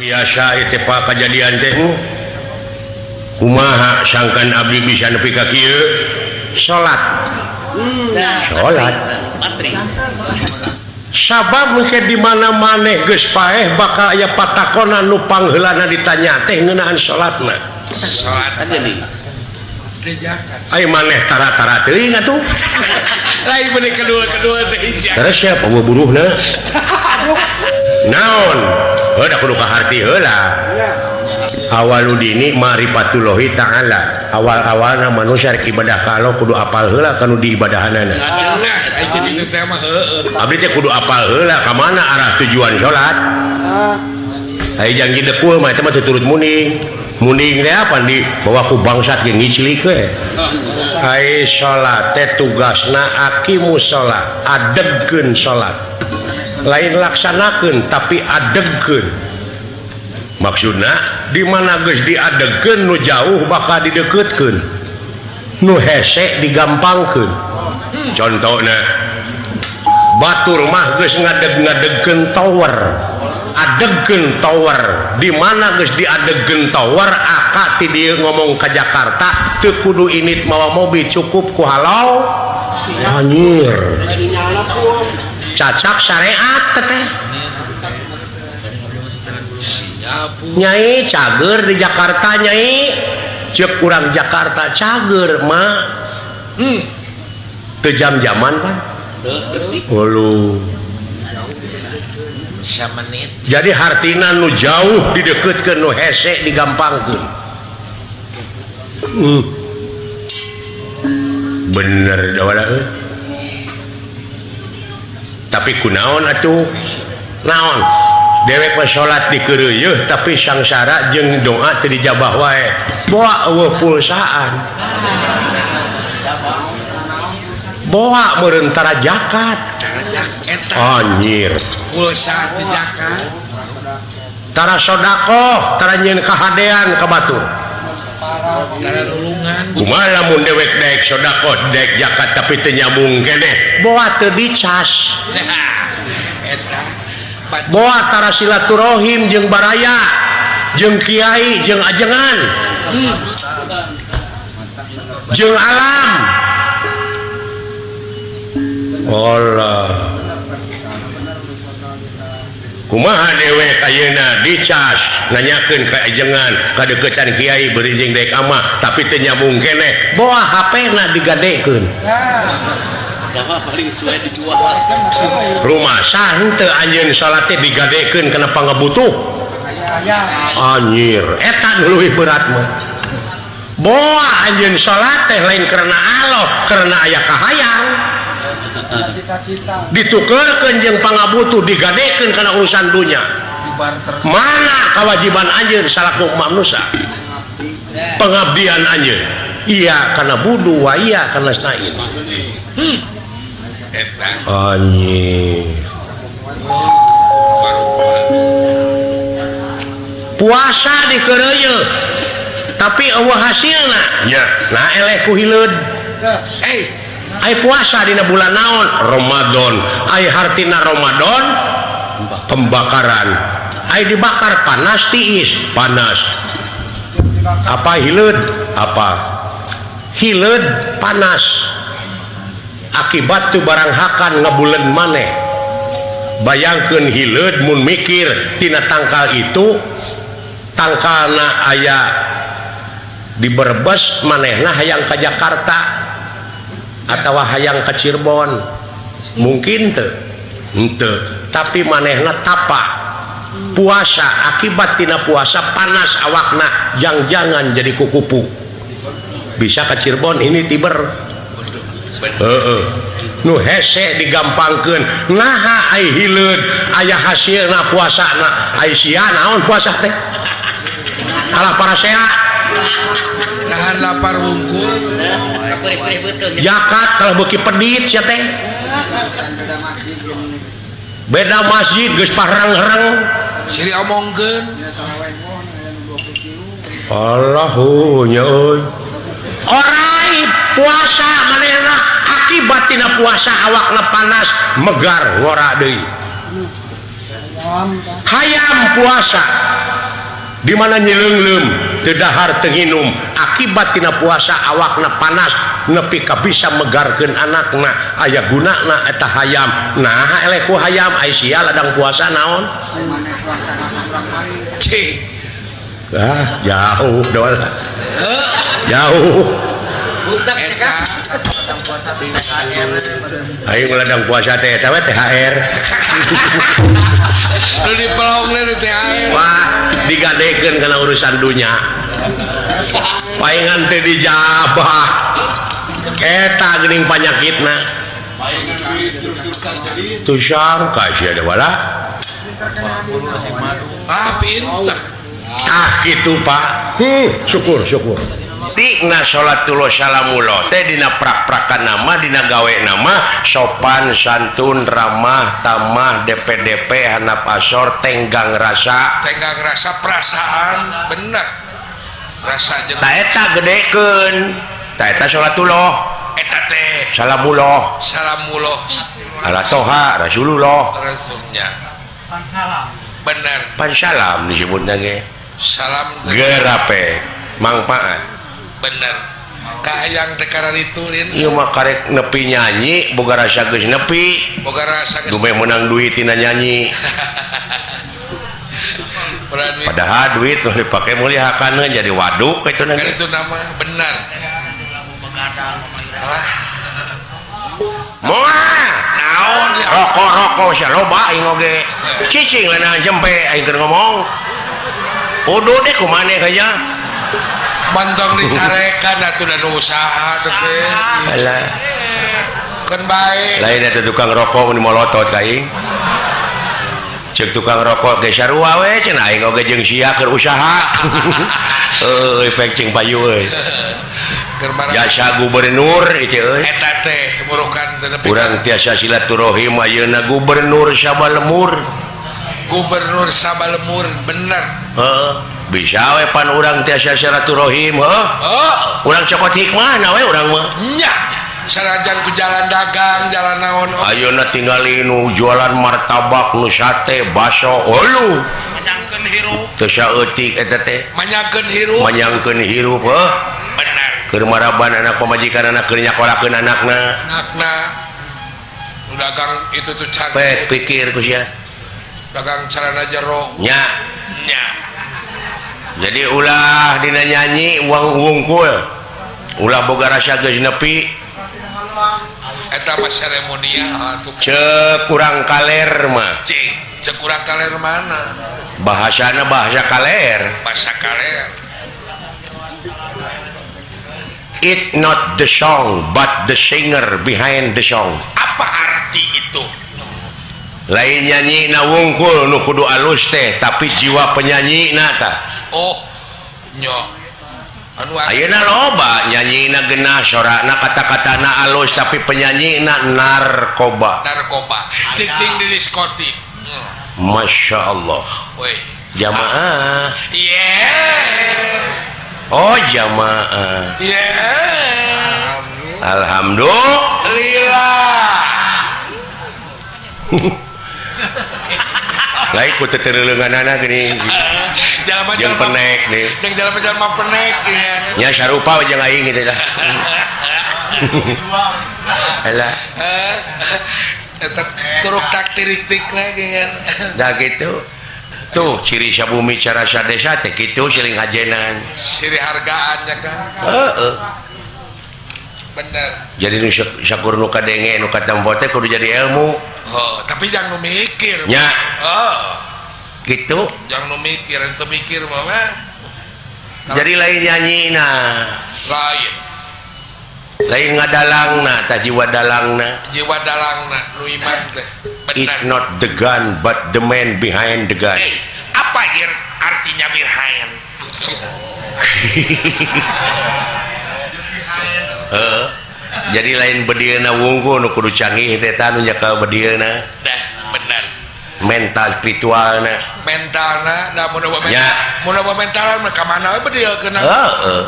biasa itu Pak kejadian teh kumaha sangkan abdi bisa nepi ka kieu salat sabab mungkin di mana-mana geus paeh bakal aya patakona nu pangheulana ditanya teh ngeunaan salatna salat aja nih ai maneh tara-tara teuing atuh lain bener kedua teh terus siapa mau buruhna naon heuh kudu kaharti heula awaludini ma'rifatullahi ta'ala awal-awalna manusia rek ibadah ka Allah kudu apal heula kanu diibadahanana abdi teh kudu apal heula ka mana arah tujuan salat ai janji dekul mah eta mah turut muning teh apa di bawa ku bangsat ge ngiclik we ai salat teh tugasna aqimus shalah adegkeun salat lain laksanakeun tapi adegkeun maksudna di mana geus diadegkeun nu jauh bakal dideketkeun nu hese digampangkeun contohna batur mah geus ngadeg-ngadegkeun tower adegkeun tower di mana geus diadegkeun tower aka ti dieu ngomong ka Jakarta teu kudu init mawa mobil cukup ku halau anjir cacak syariat teh Nyai cager di Jakarta Nyai cek kurang Jakarta cager mah teu jam-jaman kan ulu jadi hartina nu jauh dideketkeun nu hese digampangkeun bener da tapi kunaon atuh naon dewek mah salat dikeureuh tapi sangsara jeung doa teu dijabah wae boa eueuh pulsaan boa meureun tara zakat anjir pulsa teh zakat tara sedekah tara nyieun kahadean ka batur tara lulungan kumaha lamun dewek daek sedekah daek zakat tapi teu nyambung keneh boa teu dicas boa tara silaturahim jeung baraya jeung kiai jeung ajengan jeung alam Allah kumaha dewek ayeuna dicas nanyakeun ka ajengan kadeukeutan kiai beureujing daek amah tapi teu nyambung keneh boa HP-na digadekeun rumah sah henteu anjeun salat teh digadekeun kana pangabutuh anjir eta nu leuwih berat mah boa anjeun salat teh lain karena Allah karena aya kahayang ditukeurkeun jeung pangabutuh digadekeun kana urusan dunya mana kewajiban anjeun salaku manusia pengabdian anjeun iya kana budu wa iya kana stain anjir puasa dikeureuh tapi eueuh hasilna nya nah eleh ku hileud ai puasa dina bulan naon Ramadan ai hartina Ramadan pembakaran ai dibakar panas tiis panas apa hileud apa hileud panas akibat tu barang hakan ngabuleun maneh bayangkeun hileud mun mikir tina tangkal itu tangkalna aya di Brebes manehna hayang ka Jakarta atawa hayang ka Cirebon mungkin teu henteu tapi manehna tapa puasa akibat tina puasa panas awakna jangan jadi kukupu bisa ka Cirebon ini tiber nu hese digampangkeun naha ai hileud aya hasilna puasana ai sia naon puasa teh alah parasea nahan lapar wungkul zakat kalau beuki pedit sia teh beda masjid geus pahreng-hereng siri omongkeun Allahu nya euy orai puasa manehna akibat tina puasa awakna panas megar ngora deui hayam puasa di mana nyileunglem teu dahar teu nginum akibat tina puasa awakna panas nepi ka bisa megarkeun anakna aya gunana eta hayam nah eleh ku hayam ai sia ladang puasa naon cing jauh dol jauh eta aing ladang puasa teh eta we THR lu dipelong di THR wah digadekeun kana urusan dunya paingan teh dijabah eta geuning panyakitna tu sangka sia da wala pinter kitu Pak syukur dina salatullah salamullah teh dina prak-prakan nama dina gawe nama sopan santun ramah tamah DP handap asor tenggang rasa perasaan bener rasa jeung ta eta gedekeun ta eta salatullah eta teh salamullah ala toha rasulullah rasulnya bener pan salam disebutna ge salam gerape mangpaat bener kahayang teh kararitu lin ieu mah karek nepi nyanyi boga rasa geus nepi boga rasa geus dume menang duit tina nyanyi padahal duit nu dipake meuli hakaneun jadi waduk kitu kan itu nama bener moal naon rokok sia loba aing oge cicing lain jempe aing keur ngomong uduh deh kumaneh kaya mantong dicarekan atuh dan usaha teh alah kan bae lain eta tukang rokok mun molotot ka aing ceuk tukang rokok ge sarua we cenah aing oge jeung sia keur usaha euy pecing payu euy jasa gubernur ieu euy eta teh murukan teh nepi urang tiasa silaturahim ayeuna gubernur Sabalemur bener heeh bisa we pan urang tiasa silaturahim urang cokot hikmah na we urang mah nya sanajan ku jalan dagang jalan naon ayeuna tingali nu jualan martabak nu sate baso ulu manyangkeun hirup teu saeutik eta teh manyangkeun hirup bener keur maraban anak pamajikan anak keur nyakolakeun anakna dagang itu tuh cantik pet pikir ku sia dagang celana jero nya jadi ulah dina nyanyi uang wungkul ulah boga rasa geus nepi eta mah seremonial atuh ceuk urang kaler mah cek urang kaler mana bahasana bahasa kaler it not the song but the singer behind the song apa arti itu lain nyanyi na wungkul nu kudu alus teh tapi jiwa penyanyi na ta nyo anu ayeuna loba nyanyi na geunah sorana kata-katana alus tapi penyanyi na narkoba cicing di diskotik Masya Allah weh jamaah yeah jamaah alhamdulillah lain ku tetereleunganana geuning jeung penek nih jeung jalma-jalma penek nya sarupa jeung aing gitu dah alah eta turuk tak tirik-tikna geungan da gitu tuh ciri sabumi cara sadesa teh kitu siling ajenan ciri hargaannya kan heeh bener jadi nu sakur nu kadenge nu katampo teh kudu jadi ilmu tapi jangan nu mikir nya gitu jangan nu mikir ente mikir mah jadi lain nyanyina lain ngadalangna ta jiwa dalangna nu iman teh bener it's not the gun but the man behind the gun apa artinya behind jadi lain bedieuna wungkul nu kudu canggih teh tah nu nyakel bedieuna dah bener mental spiritualna da mun mentalan mah ka mana we bediekeun heeh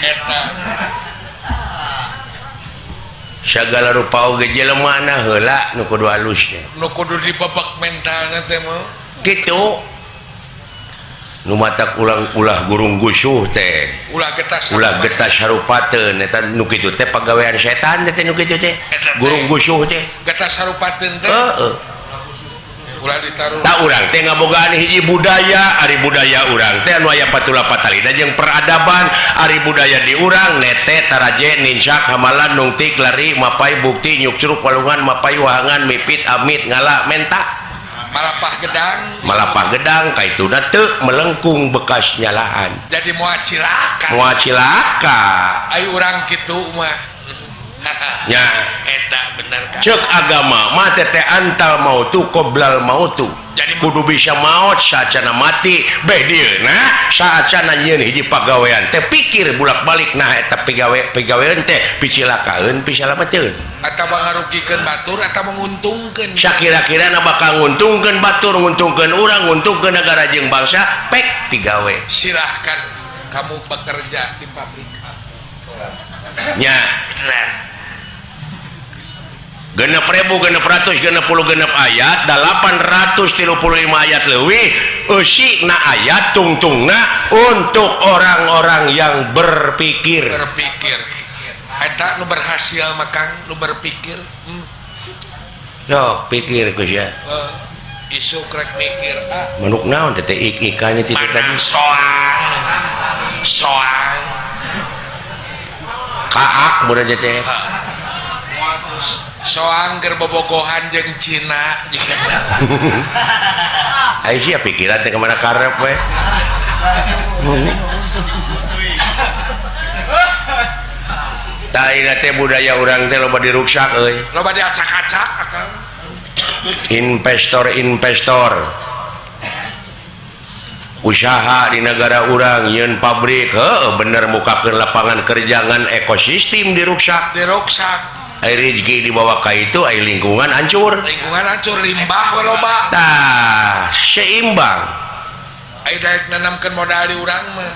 eta sagala rupa oge jelemana heula nu kudu alus teh nu kudu dibebek mentalna teh mah kitu nu matak ulang-ulah gurung gusuh teh ulah getah sarupateun eta nu kitu teh pagawean setan teh nu kitu teh gurung gusuh teh getah sarupateun teh ulah ditaruh tak urang teh ngabogaan hiji budaya ari budaya urang teh anu aya patula patalina jeung peradaban ari budaya di urang nete taraje ninsak hamalan nungtik lari mapai bukti nyuk curug walungan mapai wahangan mipit amit ngala menta malapah gedang kaituna teu melengkung bekas nyalaan jadi moal cilaka ai urang kitu mah nya eta bener kan cek agama mah teh antal mautu qoblal mautu jadi kudu bisa maot saacana mati beh dieuna saacana nyieun hiji pagawean teh pikir bulak-balik nah eta pigawean teh picilakaeun pisalameteun atau ngarugikeun batur atau menguntungkeun sakira-kirana bakal nguntungkeun batur nguntungkeun urang nguntungkeun negara jeung bangsa pek pigawe silahkan kamu bekerja di pabrik nya bener 6.660 ayat 835 ayat leuwih eusina ayat tungtungna untuk orang-orang yang berpikir eta nu berhasil makang nu berpikir sok pikir geus ya isu krek mikir manuk naon teh ik-ikanya ti tadi soang kaak mudah teh soang keur bobogohan jeung Cina jigana ai sia pikiran teh kemana karep we tah ina teh budaya urang teh loba diruksak euy loba diacak-acak akang investor usaha di negara urang nyeun pabrik bener mukakeun lapangan kerja ngan ekosistem diruksak ai rezeki dibawa ka itu ai lingkungan hancur limbah loba tah seimbang ai daek nanamkeun modal di urang mah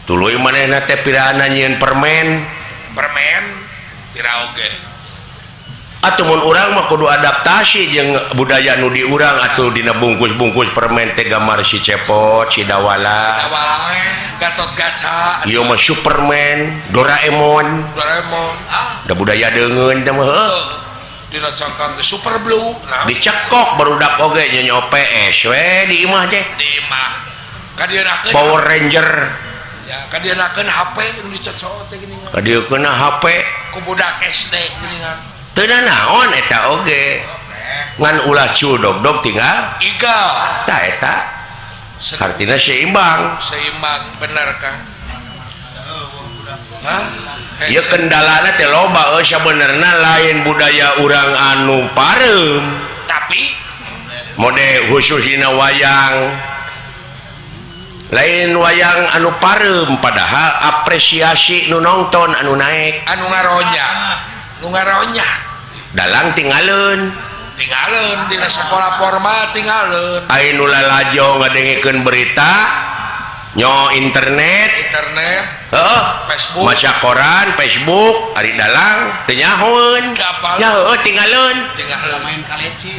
tuluy manehna teh pirana nyieun permen tira oge atuh mun urang mah kudu adaptasi jeung budaya nu di urang atuh dina bungkus-bungkus permen teh gambar si Cepot si Dawala Gatot Kaca ieu mah Superman Doraemon da budaya deungeun teh mah dina cangkang Super Blue dicekok barudak oge nya PS we di imah teh di imah kadieuna Power Ranger ya kadieuna HP nu dicocok teh geuningan kadieuna HP ku budak SD geuningan teu naon eta oge ngan ulah cudog-dog tinggal igal tah eta artinya seimbang bener kan ieu kendalana teh loba sabenerna lain budaya urang anu pareum tapi mode khususina wayang lain wayang anu pareum padahal apresiasi nu nonton anu naik anu ngaronya dalang tinggalin di sekolah formal tinggalin ai nu lalajo ngadengikeun berita nyo internet Facebook maca koran Facebook ari dalang teu nyahoeun nya tinggalin main kaleci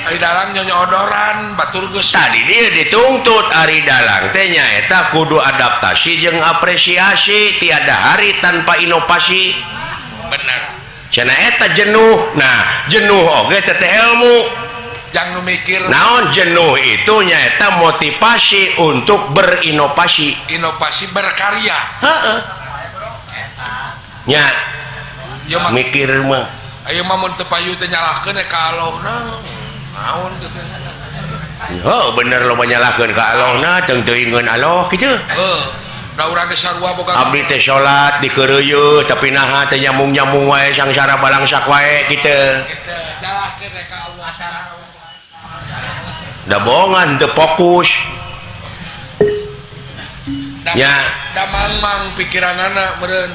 ai dalang nyonya odoran batur geus tadi dia dituntut ari dalang teh nyaeta kudu adaptasi jeung apresiasi tiada hari tanpa inovasi bener cenah eta jenuh nah jenuh oge teh ilmu yang nu mikir naon jenuh itu nyaeta motivasi untuk berinovasi berkarya nya mikir mah ayo mah mun teu payu teh nyalahkeun ka Allahna naon teh bener lo nyalahkeun ka Allahna teu teuingeun Allah kitu da urang geus sarua boga abdi teh salat di keureuyeut tapi naha teh nyamung-nyamung wae sangsara balangsak wae kitu nyalahkeun ka Allah da bohongan teu fokus nya da mang pikiranana meureun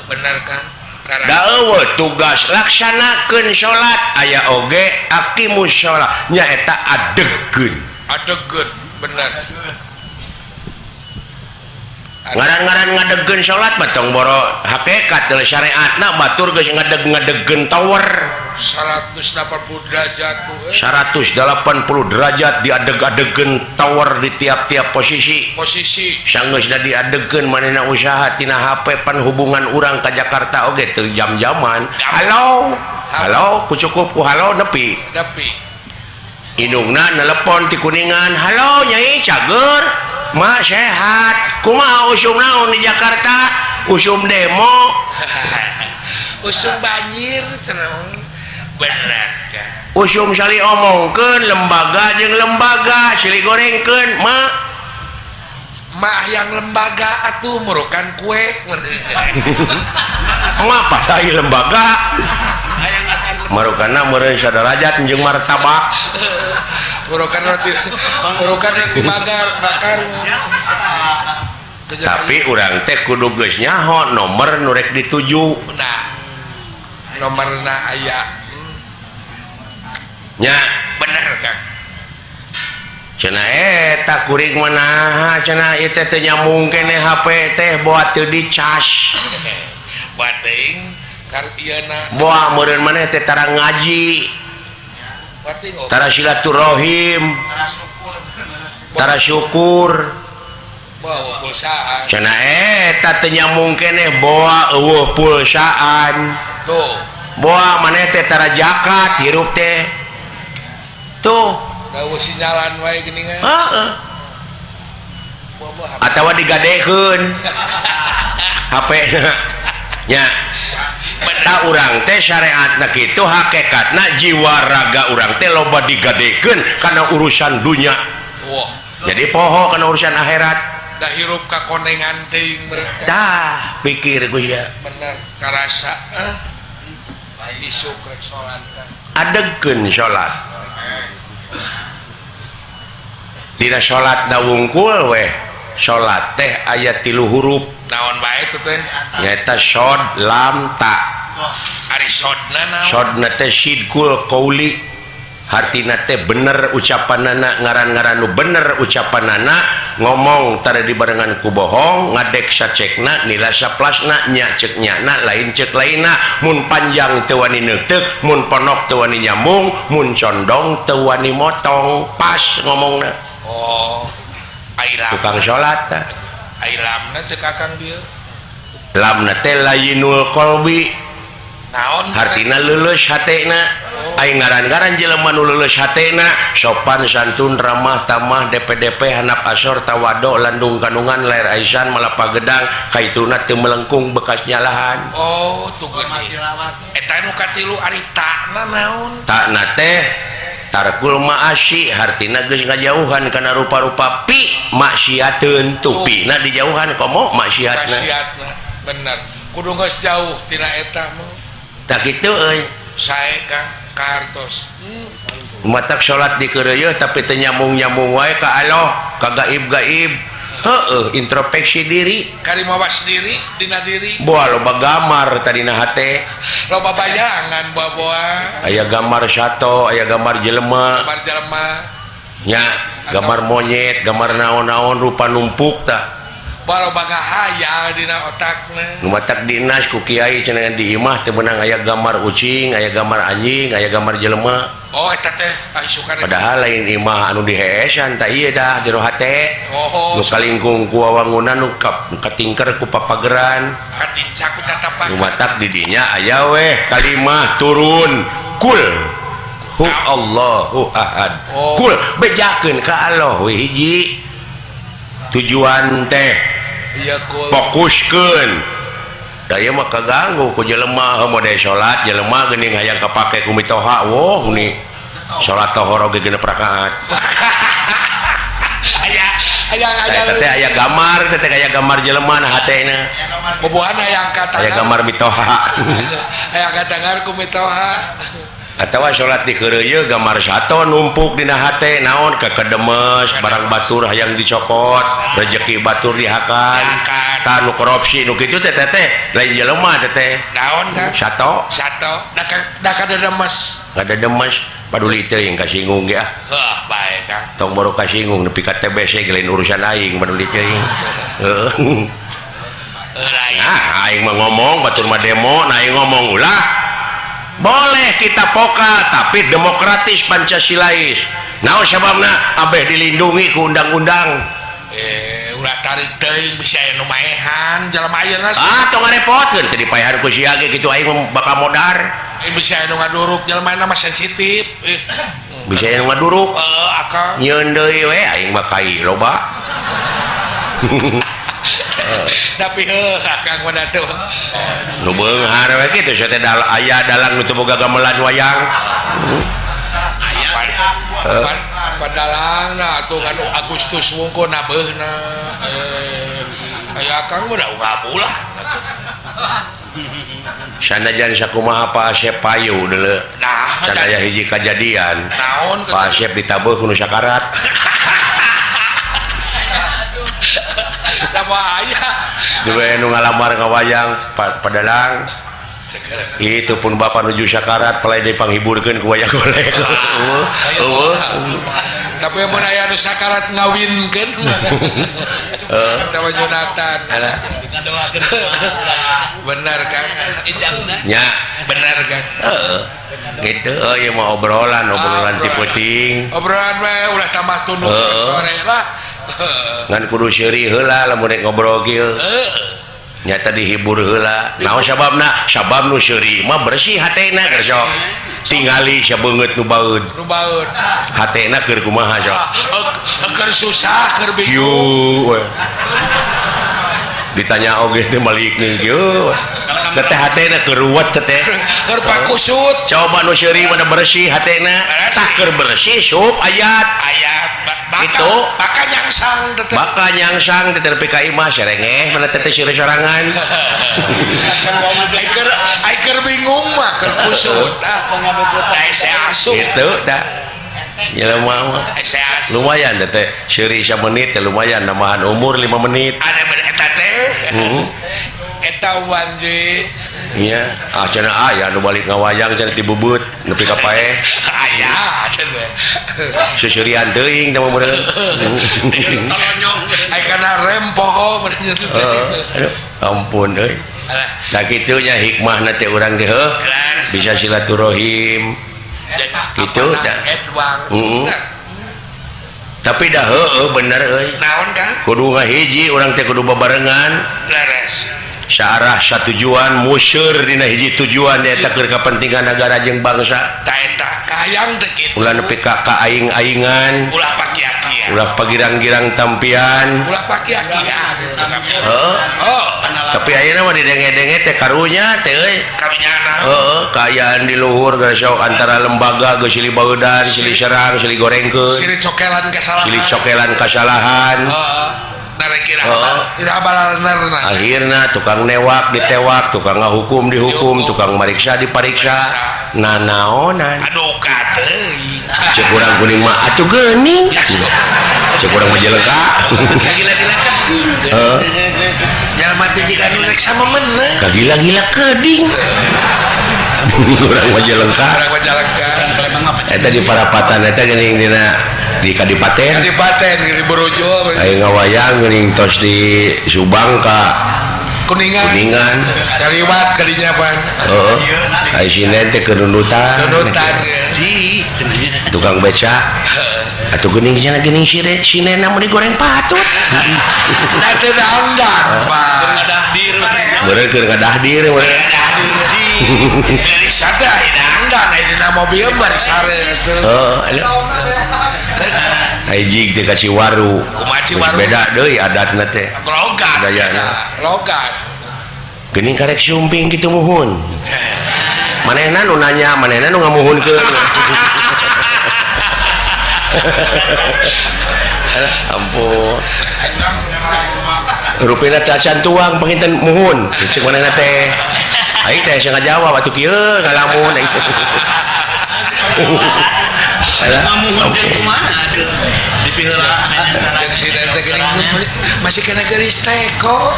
bener kan da eueuh tugas laksanakeun salat aya oge aqimus shalah nya eta adegeun bener ngaran-ngaran ngadegen salat batong boro hakikat teh syariatna batur geus ngadeg-ngadegen tower 180 derajat tuh 180 derajat diadeg-adegen tower di tiap-tiap posisi sanggeusna diadegeun manehna usaha tina HP pan hubungan urang ka Jakarta oge teu jam-jaman halo ku cukup ku halo nepi indungna nelepon ti Kuningan halo Nyai cager ma sehat kumaha usum naon di Jakarta usum demo usum banjir cenah bener kan usum sali omongkeun lembaga jeung lembaga silih gorengkeun mah yang lembaga atuh murukan kue ngapa dari lembaga marukana meureun saderajat jeung martabak murukan roti bakar tapi urang teh kudu geus nyaho nomor nu rek dituju nah nomorna aya nya bener kan cenah eta kuring manaha cenah ieu teh teu nyambung keneh HP teh boa teu dicas bating karieuna boa meureun maneh teh tara ngaji bating tara silaturahim tara syukur bawa pulsaan cenah eta teu nyambung keneh boa eueuh pulsaan tuh boa maneh teh tara zakat hirup teh tuh dawu sinyalan wae geuningan heeh atawa digadekeun HP na nya ta urang teh syariatna kitu hakikatna jiwa raga urang teh loba digadekeun kana urusan dunya jadi poho kana urusan akhirat da hirup ka konengan teuing mereka tah pikir ku ya bener karasa isu krek salat adegkeun salat dina salat da wungkul weh salat teh aya 3 huruf naon bae teh teh nyaeta shod lam ta ari sodna naon sodna teh sidqul qauli hartina teh bener ucapanana ngaran-ngaran nu bener ucapanana ngomong tara dibarengan ku bohong ngadek sacekna nila saplasna nya ceuk nyana lain ceuk lainna mun panjang teu wani neuteuk mun ponok teu wani nyambung mun condong teu wani motong pas ngomongna oh ailam tukang salat tah ailamna ceuk akang dieu lamna teh layinul qalbi naon hartina leuleus hatena aing ngaran-ngaran jelema nu leuleus hatena sopan santun ramah tamah DP handap asor tawado landung kandungan lair aisan malapa gedang kaituna teu melengkung bekas nyalahan oh tuh geuning eta nu katilu ari takna naon takna teh tarkul ma'asi hartina geus ngajauhan kana rupa-rupa pi maksiateun tupina dijauhan komo maksiatna bener kudu geus jauh tina eta mah tak kitu euy sae Kang kartos matak salat di keureuy tapi teu nyambung-nyambung wae ka Allah ka gaib-gaib heueuh introspeksi diri kari mawas diri dina diri boa loba gamar tadina hate loba bayangan boa aya gambar sato aya gambar jelema nya gambar monyet gambar naon-naon rupa numpuk tah baru baga hayal dina otakna nu matak dinas ku kiai cenah di imah teu meunang aya gambar ucing aya gambar anjing aya gambar jelema oh eta teh isukan padahal lain imah anu diheesan tah ieu dah jero hate nu oh kalingkung ku wawangunan nu katingker ku papageran katincak ku tatapak nu matak di dinya aya weh kalimah turun kul hu Allahu ahad kul bejakeun ka Allah we hiji tujuan teh iya kul fokuskeun da ieu mah kaganggu ku jelema mode salat jelema geuning hayang kapake ku mitoha woh ni salat tohor oge 6 rakaat aya gambar teh aya gambar jelema na hatena bobohan aya angkat aya gambar mitoha aya angkat tangan ku mitoha atawa salat di keureuy gambar sato numpuk dina hate naon kekedemes barang batur hayang dicokot rezeki batur dihakan tah nu korupsi nu kitu teh lain jelema teh naon kan sato da kadedemes kadedemes paduli teuing kasinggung ge ah heuh bae Kang tong baru kasinggung nepi ka TBC lain urusan aing paduli teuing heuh aing mah ngomong batur mah demo nah aing ngomong ulah boleh kita poka tapi demokratis Pancasilais naon sababna abeh dilindungi ku undang-undang ulah tarik teuing bisa anu maehan jelema ayeuna tong ngarepotkeun teu dipaehan ku sia ge kitu aing bakal modar bisa anu ngaduruk jelema mah sensitif bisa anu ngaduruk akal nyeun deui we aing mah kai loba tapi akang mana tuh nu beunghar we kitu sia teh aya dalang nu teu boga gamelan wayang padalang na atuh anu Agustus wungkuna beuna aya akang mah ulah ulah sanajan sakumaha Pak Asep payu deuleu nah sadaya hiji kajadian naon Pak Asep ditabeuh ku nu sakarat da bahaya juga nu ngalamar ngawayang padalang itu pun bapak nuju sakarat pelai dipanghiburkeun ku wayang golek tapi mun aya nu sakarat ngawinkeun tawa Jonatan bener kan nya bener kan gitu ieu mah obrolan tipe ting obrolan we ulah tambah tunduk sore lah ngan kudu seuri heula lamun rek ngobrol kieu nyata dihibur heula naon sabab nu seuri mah bersih hatena keur sok tingali sabeungeut nu baeud hatena keur kumaha sok keur susah keur bingung yu ditanya oge teh balik nih kieu teh hatena keur ruwet teh keur pakusut coba nu seuri mana bersih hatena tah keur bersih sup ayat itu bakal nyangsang diterpi ka imah serengeh mana teh seueur sorangan ai keur bingung mah keur kusut ai asup itu dah jelema mah lumayan teh seuri 1 menit teh lumayan namahan umur 5 menit ada eta teh eta wanje iya cenah aya nu balik ngawayang cenah ti bubut nepi ka paeh aya cenah susurian teuing teh meureun ai kana rem poho ampun euy da kitu nya hikmahna teh urang teh bisa silaturahim kitu dah tapi dah bener euy naon kan kudu ngahiji urang teh kudu babarengan leres searah satujuan museur dina hiji tujuan eta keur kepentingan negara jeung bangsa ta eta kahayang teh kitu ulah nepi ka aing-aingan ulah paki-akian ulah pagirang-girang tampian ulah paki-akian tapi ayeuna mah didenge-denge teh karunya teh euy karunyana kaayaan di luhur geus sok antara lembaga geus silih baeudan silih serang silih gorengkeun silih cokelan kasalahan akhirna tukang newak ditewak tukang ngahukum dihukum tukang mariksa dipariksa nanaonan aduh kateuy cek urang kuning mah atuh geuning cek urang mah jelengka gila-gila kan jalma teh jika nu rek sama meunang kagila-gila keding urang mah jelengka eta di parapatan eta geuning dina di Kadipaten di Borojo aing ngawayang geuning tos di Subang ka Kuningan kaliwat kadinya pan ai sinen teh keur nunutan tukang beca atuh geuning cenah geuning sinen mah digoreng patut da teu dangdang Pak meureun keur ngadahdir meureun dari sada dangdang dina mobil bari sare jig teh ka Ciwaru beda deui adatna teh logat geuning karek sumping kitu muhun manehna nu nanya manehna nu ngamuhunkeun ampun rupina teh acan tuang panginten muhun cek manehna teh aing teh asa ngajawab atuh kieu ngalamun aing ngamuhun teh kumaha dipiheula masih kena garis teko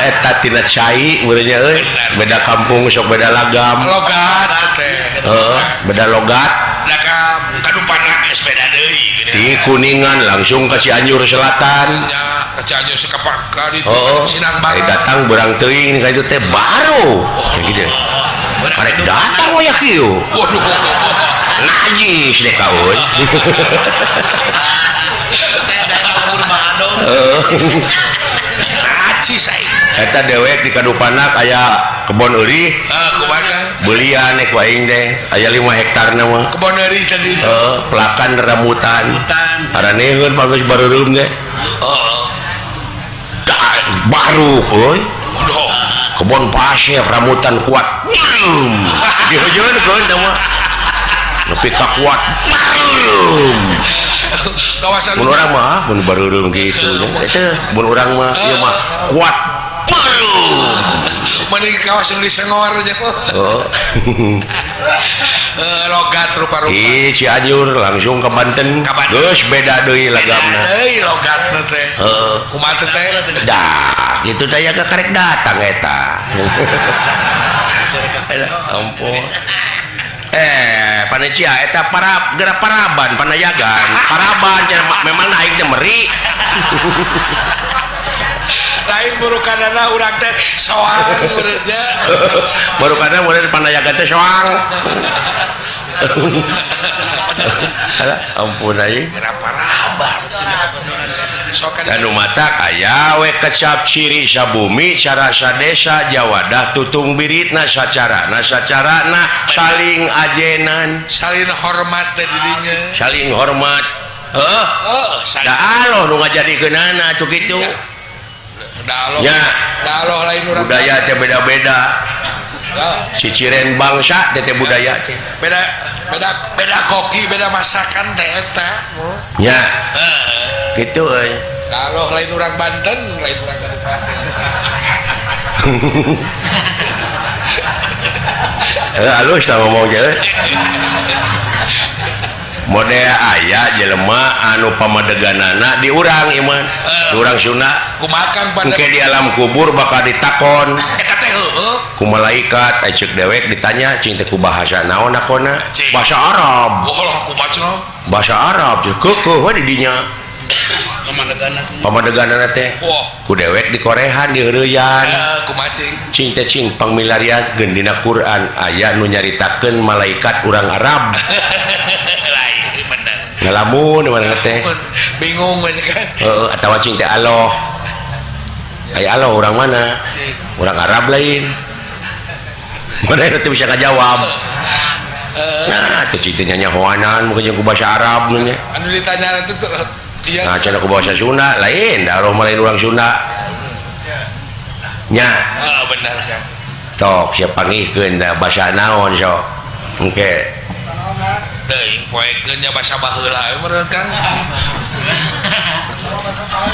eta tina cai meureunnya euy beda kampung sok beda lagam logat teh beda logat da ka kadupanak geus beda deui di Kuningan langsung ka Cianjur Selatan Cianjur sekapak kali Sinang Hari Barang datang berang teuing kayak itu teh baru kayak gitu karek datang we kieu waduh najis deh kaun najis saya eta dewek di Kadupana kayak kebon euri kumaha belian ku aing teh aya 5 hektar mah kebon euri tadi pelakan rambutan araneheun bagus barureum teh baru euy kebon pasir rambutan kuat diheujeunkeun teh mah nepi ka kuat kawasan mun urang mah mun barureum kitu eta mun urang mah ieu mah kuat mending kawasan di Sengor aja logat rupa-rupa Cianjur langsung ke Banten geus beda deui lagamna deui logatna teh kumaha teh dah gitu daya ke karek datang eta ampun panitia eta para gerak paraban panayagan paraban memang naik teh meri lain burukanana urang teh soang beureunya burukanna mulai panayagan teh soang ampun aing gerak paraban sok anu matak aya we kecap ciri sabumi cara sadesa jawadah tutung biritna sacarana saling ajenan salin hormat teh didinya saling hormat da aloh nu ngajadikeunana atuh kitu daloh nya daloh lain urang budaya teh beda-beda ciciren bangsa teh budaya teh beda koki beda masakan teh eta nya gitu euy daloh lain urang Banten lain urang Kabupaten halus lah ngomong je model aya jelema anu pamadeganana di urang iman di urang Sunda kumakan pada engke di alam kubur bakal ditakon eta teh heueuh ku malaikat cek dewek ditanya cing teh ku bahasa naon akona bahasa Arab lah kumaha bahasa Arab keukeuh we di dinya pamadeganana teh wah ku dewek di korehan di heureuyan kumaha cing teh cing pangmilariakeun dina Quran aya nu nyaritakeun malaikat urang Arab ngalamun mana teh bingung banyak kan atawa cing teh Allah aya Allah orang mana orang Arab lain mana itu bisa ngajawab nah itu cing teh nyanyahoanan mungkin ku bahasa Arab nya anu ditanya itu tuh iya nah cenah ku bahasa Sunda lain da Allah lain orang Sunda nya benar kan tok sia pangikeun da bahasa naon sok engke teuing poekeun nya basa baheula meureun Kang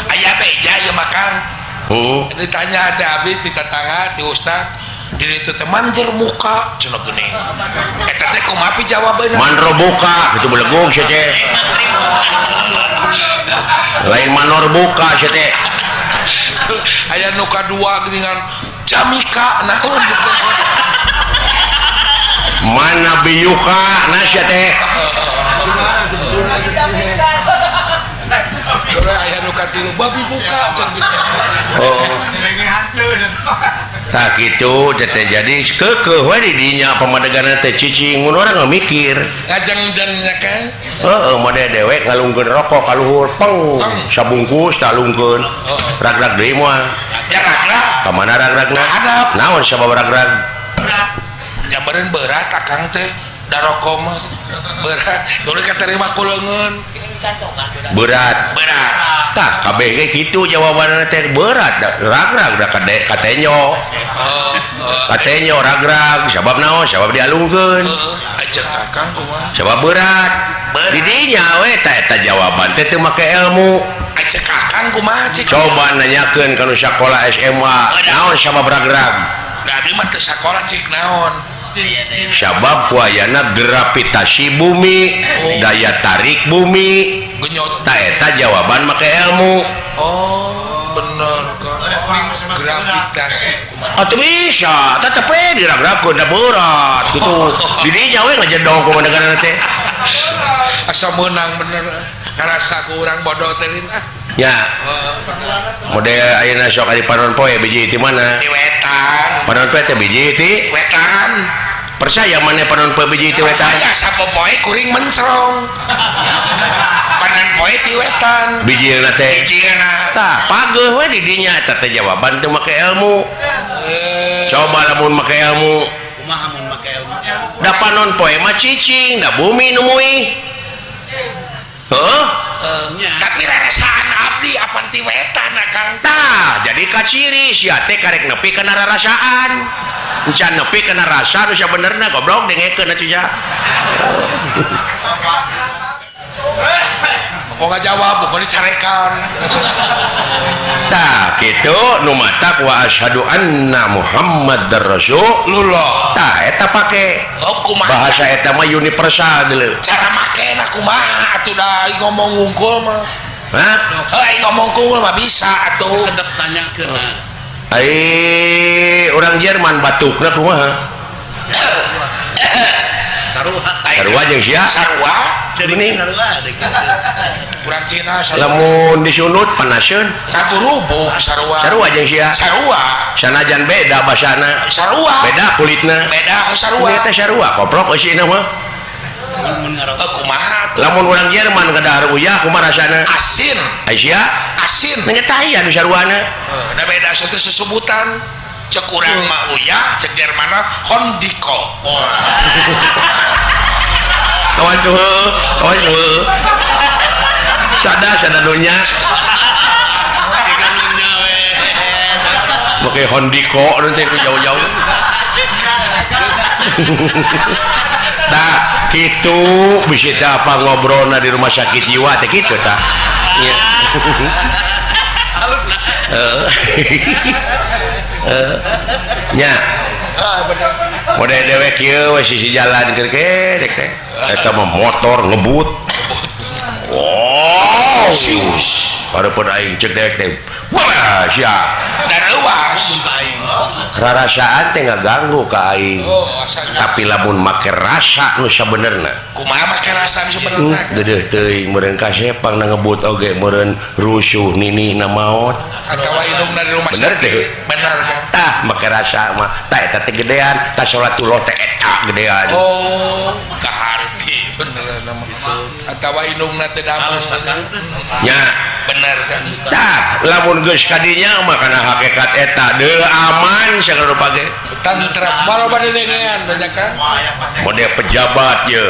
aya beja ieu mah Kang ditanya teh abdi ti tetangga ti ustad diri itu teh manjer muka cenah geuning eta teh kumaha jawabeuna manro buka itu belegong sia teh lain manor buka sia teh aya nu kadua geuningan jamika naon gitu mana biyuka nasya teh aya nu katilu babi buka tak gitu jadi keukeuh we di dinya pamadeganna teh cicing mun urang mikir ngajeng-jengnya kan model dewek ngalungkeun rokok ka luhur peng sabungkus talungkeun ragrag deui moal ya ragrag ka mana ragragna hadap naon sabab ragrag nyambereun berat akang teh da rokok mah berat tuluy katerima ku leungeun berat tah kabeh ge kitu jawabanna teh berat ragrag da katenyo katenyo ragrag sabab naon sabab dialungkeun ajak akang kumaha sabab berat di dinya we eta jawaban teh teu make ilmu ajak akang kumaha cik coba nanyakeun ka nu sakola SMA naon sabab ragrag da abdi mah teu sakola cik naon sabab kuayana gravitasi bumi daya tarik bumi genyot ta eta jawaban make ilmu bener kan gravitasi Atuh bisa tetep diragrakeun da berat gitu didinya we ngajedong ku negara teh asa menang bener karasa ku urang bodoh teh lin nya model ayeuna sok adi panon poe biji ti mana di wetan panon poe teh biji ti wetan percaya mana panon poe biji ti wetan saya sapopoe kuring mencrong panon poe ti wetan bijieuna teh bijieuna tah pageuh we di dinya eta teh jawaban teu make ilmu coba lamun make ilmu kumaha mun make ilmu da panon poe mah cicing da bumi nu muih heuh tapi rarasaan abdi apa ti wetan akang tah jadi kaciri sia teh karek nepi kana rarasaan encan nepi kana rasa nu sabenerna goblok dengekeun atuh ja kok nggak jawab kok dicarekan tah kitu nu matak wa asyhadu anna muhammadar rasulullah tah eta pake oh kumaha bahasa eta mah universal deuleu cara makena kumaha atuh da ngomong ngungkul mah hah heuh ngomong ngungkul mah bisa atuh sedep tanyakeun ai urang Jerman batukna kumaha sarua jeung sia sarua geuning kurang Cina sarua lamun disunut panaseun ngagurubuk sarua sarua jeung sia sarua sanajan beda basana sarua beda kulitna beda sarua eta sarua koplok eusina mah kumaha lamun urang Jerman kadahar uyah kumaha rasana asin Aisyah asin nanya aya nu saruana da beda satu sesebutan cek urang mah uyah cek Jermana hondiko kawan tuh sada dunya pakai hondiko nanti ku jauh-jauh nah gitu bisa apa ngobrolna di rumah sakit jiwa teh gitu tah iya nya model dewek kieu we sisi jalan keur kedek teh eta mah motor ngebut wow pada aing cek dewek teh wah sia dan luas rarasaan teh ngaganggu ka aing tapi lamun make rasa nu sabenerna kumaha make rasa nu sabenerna deudeuh teuing meureun kasepang na ngebut oge meureun rusuh nini na maot atawa indungna di rumah bener sakit teh bener kan tah make rasa mah tah eta teh gedean tah salatullah teh eta gedean oh kaharti bener nama atawa indungna teh damel nya bener kan tah lamun geus kadinya mah kana hakikat eta deul aman sagala rupa ge tantra malah bade dengean banyak kan model pejabat ye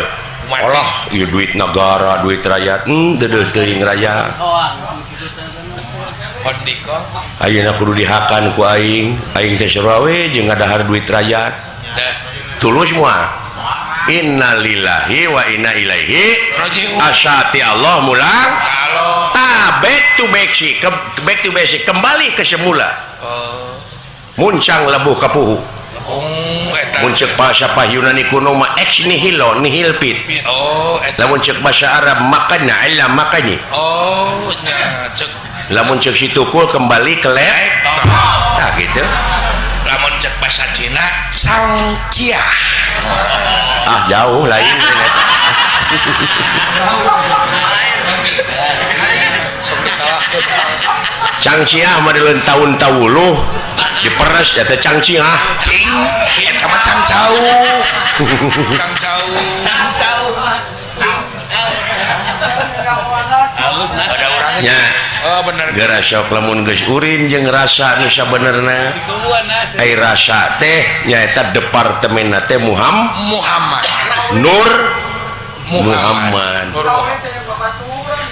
olah ieu duit negara duit rakyat deudeuh teuing rakyat hondiko ayeuna kudu dihakan ku aing teh sarua we jeung ngadahar duit rakyat tulus moal innalillahi wa inna ilaihi rajiun asati Allah mulang kalau back to basic kembali ke semula muncang lebuh kapuhu eta mun ceuk bahasa Yunani kuno mah ex nihilo nihil pit oh eta lamun ceuk bahasa Arab makanya illa makani oh nya cek lamun ceuk situkul kembali ke lek nah gitu lamun cek bahasa Cina sangcia jauh lain cangciah mah dileun tahun-tahuluh diperes eta cangciah cing eta mah cangcau ada orangnya nya oh bener gara sok lamun geus urin jeung rasa nu sabenerna ai rasa teh nyaeta departemenna teh Muhammad Nur Muhammad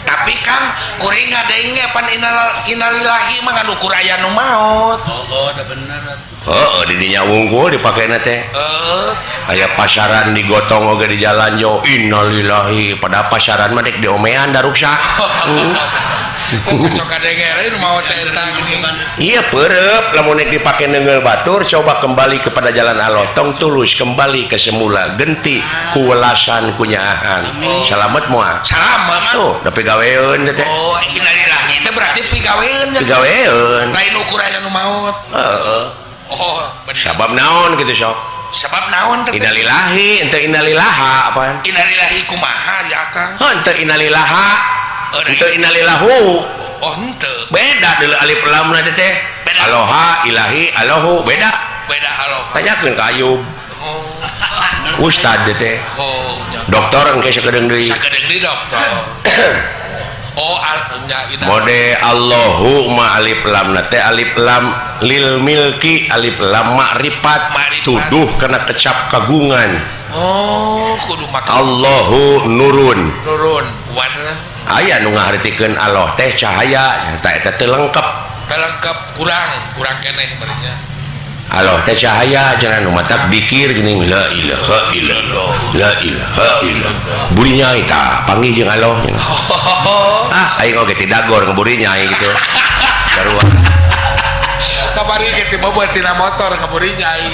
tapi kan kuring ngadenge pan innalillahi mah nganu kuraya nu maot udah bener di dinya wungkul dipakena teh aya pasaran digotong oge di jalan jo innalillahi pada pasaran mah dek diomean da ruksa cok kadenge nu maot teh eta gini iya peureup lamun nek dipake neungeul batur coba kembali kepada jalan Allah tong tulus kembali ke semula genti kuwelasan kunyaahan salamet moal salamet tuh da pegaweun teh oh innalillahi teh berarti pigaweun nya. Pigaweun. Lain ukur aya nu maot. Heeh. Oh, bener. Sabab naon gitu sok. Sebab naon teh? Innalillahi ente innalillaha apaan? Innalillahi kumaha ya Kang? Ente innalillaha. Oh, Ente innalillahu. Oh, henteu. Beda deuleu alif lamna teh. Beda. Aloha ilahi allahu beda. Beda aloha. Tanyakeun ka Ayub. Oh. Ustad teh. Oh, nya. Dokter engke sakedeung deui. Sakedeung deui dokter. Oh, nya ina. Mode Allahu ma alif lam teh alif lam lil milki alif lam ma'rifat tuduh kana kecap kagungan. Oh, kudu makan. Allahu nurun. Nurun. Warna Aya nu ngahartikeun Allah teh cahaya eta teh lengkap. lengkap kurang keneh berarti. Allah teh cahaya cenah nu matak dikir geuning la ilaha illallah la ilaha illallah. Buri nyai tah panggih jeung Allah. Ah aing oge ti dagor ngeburi nyai gitu. Sarua. Kabari gitu bawa tina motor ngeburi nyai.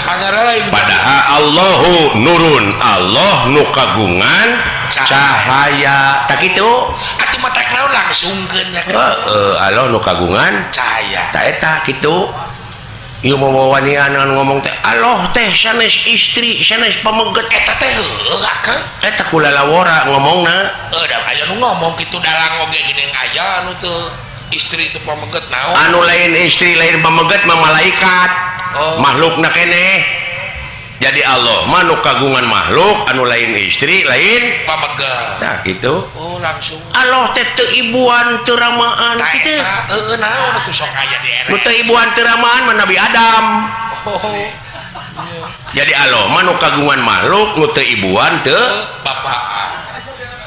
Angara lain. Padahal Allahu nurun, Allah nu kagungan cahaya. Tak kitu? Atuh mah tak naon langsungkeun nya kan. Allah nu kagungan Cahaya. tak eta kitu. Ieu mawawanian ngomong teh Allah teh sanes istri, sanes pameget Eta teh heueuh Kang. eta kulalawora ngomongna. Da aya nu ngomong kitu dalang oge geuning aya anu teu istri teu pameget naon. Anu lain istri lain pameget mah malaikat. Oh. Makhlukna keneh. Jadi Allah mah nu kagungan makhluk, anu lain istri lain Pameget. nah gitu. Oh, langsung. Allah teh teu ibuan teu ramaan Nah, kitu. eta heueuh naon atuh sok aya di Nu ere. teu ibuan teu ramaan mah Nabi Adam. Oh. Jadi Allah mah nu kagungan makhluk nu teu ibuan teu. Bapak.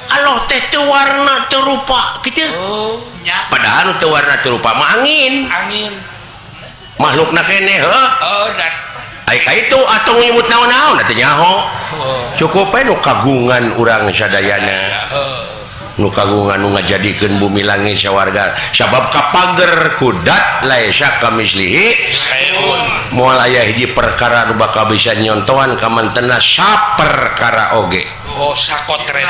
Allah teh teu warna teu rupa kitu. Oh, nya Padahal nu teu warna teu rupa mah angin. angin. Makhlukna keneh heuh. Oh, dat. Ai ka itu atuh ngibut naon-naon atuh nyaho. Oh. Cukup we nu kagungan urang sadayana. Nu kagungan nu ngajadikeun bumi langit sawarga. Sabab kapager kudat laisa kamislihi Seun. moal aya hiji perkara nu bakal bisa nyontohan ka mantenna saperkara oge. Oh, sakotret.